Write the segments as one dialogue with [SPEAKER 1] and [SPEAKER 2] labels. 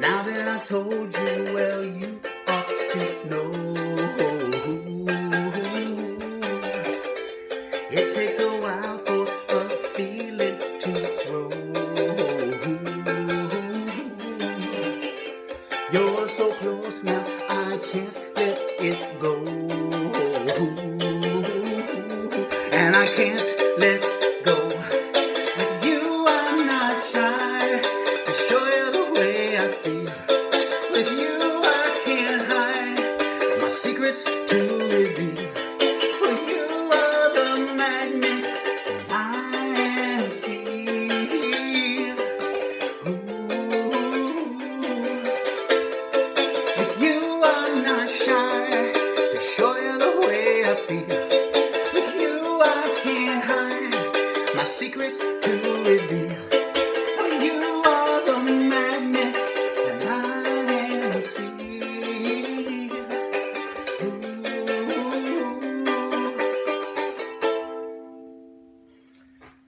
[SPEAKER 1] Now that I told you, well, you ought to know. It takes a while for a feeling to grow. You're so close now, I can't let it go. And I can't let go. With you, I'm not shy to show you the way I feel. With you, I can't hide my secrets to reveal. For you are the magnet, and I am steel. With you, I'm not shy to show you the way I feel. With you, I can't hide my secrets to reveal. For you are the magnet, and I am steel.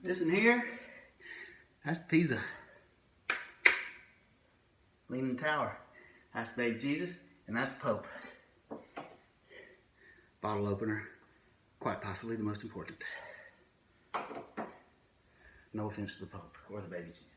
[SPEAKER 1] Listen here, that's Pisa. Leaning Tower. That's Baby Jesus, and that's the Pope. Bottle opener, quite possibly the most important. No offense to the Pope or the Baby Jesus.